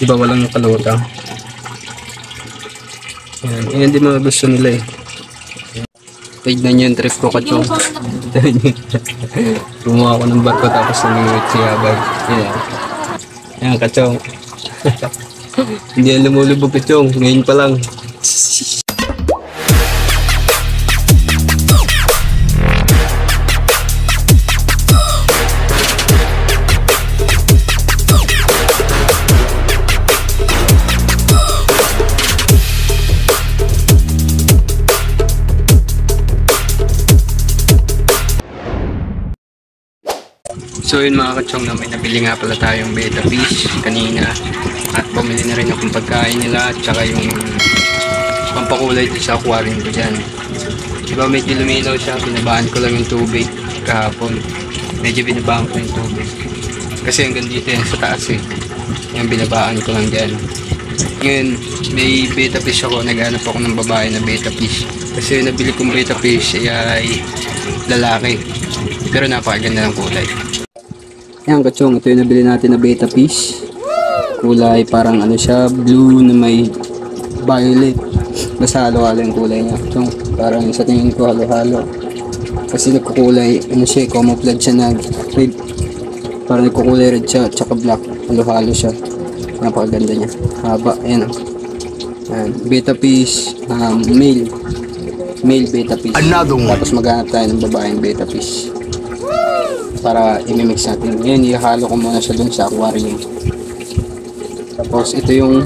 Di ba walang kalutang? Yan din mga gusto nila eh. Tignan nyo yung trip ko, Kachong. Gumawa ako ng barko tapos nangingwit siya bag. Yan, Kachong. Hindi yan lumulubog, Kachong. Ngayon pa lang. So yun mga Kachong, na may nabili nga pala tayong betta fish kanina at bumili na rin akong pagkain nila at saka yung pampakulay sa aquarium ko dyan. Diba medyo luminaw siya, binabaan ko lang yung tubig kahapon. Medyo binabaan ko yung tubig kasi hanggang dito yan sa taas eh. Yung binabaan ko lang dyan. Ngayon may betta fish ako, naghanap ako ng babae na betta fish kasi yung nabili kong betta fish ay lalaki pero napakaganda ng kulay. Yan Kachong, ito yung nabili natin na betta fish. Kulay parang ano siya, blue na may violet. Basta halo-halo yung kulay niya Kachong. Parang sa tingin ko halo-halo. Kasi nagkukulay, ano siya, camouflage siya na red. Parang nagkukulay red siya, tsaka black. Halo-halo siya. Napakaganda niya. Haba, yan. Yan. Betta fish, male. Male betta fish. Tapos maghanap tayo ng babaeng betta fish. Para imimix natin. Ngayon, ihalo ko muna siya dun sa aquarium. Tapos, ito yung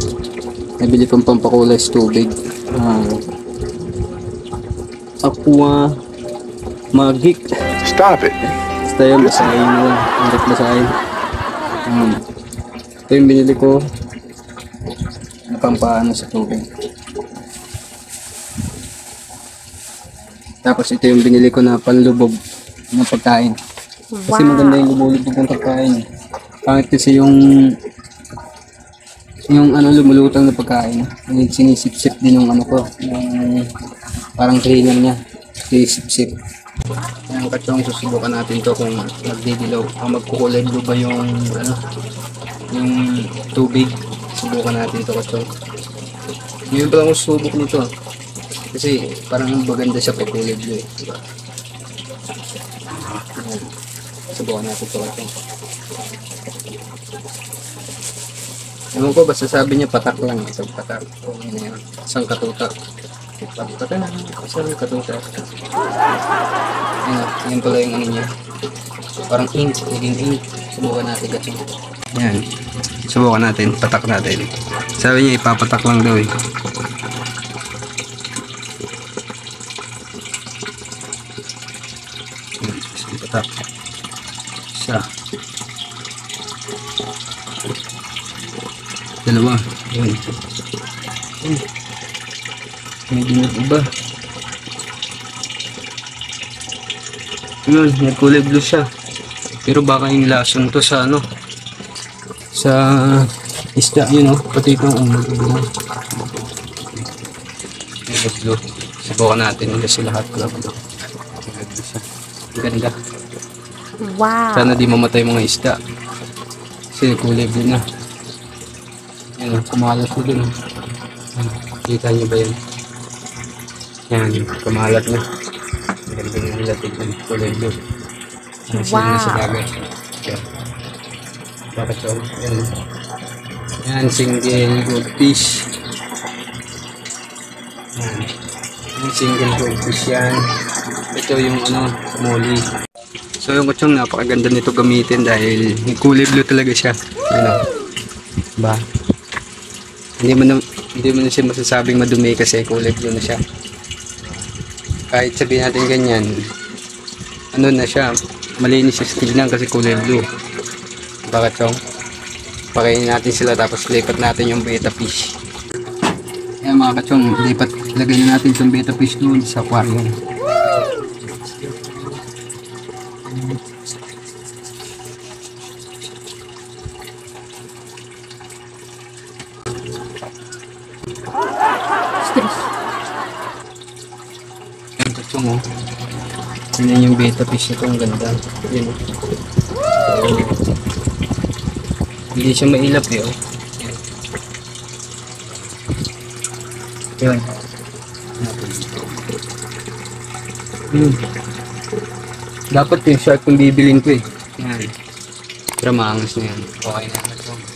nabili kong pampakulay sa tubig. Aqua Magic. Stop it! Basta yun, basahin na lang. Hindi basahin. Ito yung binili ko na pampaano sa tubig. Tapos, ito yung binili ko na panlubog ng pagkain. Kasi maganda yung lumulubog ng pagkain. Pangit kasi yung ano lumulutang na pagkain. Yung sinisip-sip din yung ano ko. Yung parang cleaner niya. Sinisip-sip. Yung Kachong, susubukan natin to kung magdidilaw. Kung magkukulay blue ba yung ano, yung tubig. Subukan natin to Kachong. Ngayon pa lang ako susubok nito. Kasi parang maganda siya pag kulay blue eh. Diba? Subukan natin ito Kachong. Ewan ko, basta sabi niya patak lang. Isang patak. O yan. Isang katutak. Patak lang. Isang katutak. Ayan. Yan pala yung ano niya. Parang ink. Naging ink. Subukan natin Kachong. Yan. Subukan natin. Patak natin. Sabi niya ipapatak lang daw eh. Isang patak. Isa. Dalawa. Yun. Medyo nag-iba. Yun, nagkulay blue siya. Pero baka yung lason to sa ano, sa isda yun oh. Pati itong blue. Blue. Subukan natin kasi lahat ko lang. Ganda. Wow. Sana di mamatay mga isda. Kasi kulay blue na. Yan, kumalat ko dun. Kita nyo ba yan? Yan, kumalat na. Ganda nga nila tignan. Kulay blue. Sila na sa dagat. Yan. Bakit so? Yan. Yan, single goldfish. Yan. Yung single goldfish yan. Ito yung ano, molly. So yung Kachong, napakaganda nito gamitin dahil kulay blue talaga siya. Ano? Ba? Hindi mo na siya masasabing madumi kasi kulay blue na siya. Kahit sabihin natin ganyan, ano na siya, malinis siya sa tignan kasi kulay blue. Bakit Kachong? Pakainin natin sila tapos lipat natin yung betta fish. Ayan mga Kachong, lagay na natin yung betta fish doon sa aquarium. Kachong oh. Yan yung betta fish nito, ang ganda. Yan oh. So, hindi siya mailap eh oh. Yun. Dapat yung shark kung bibilin ko eh. Yan. Pero maangas na yan. Okay na yan.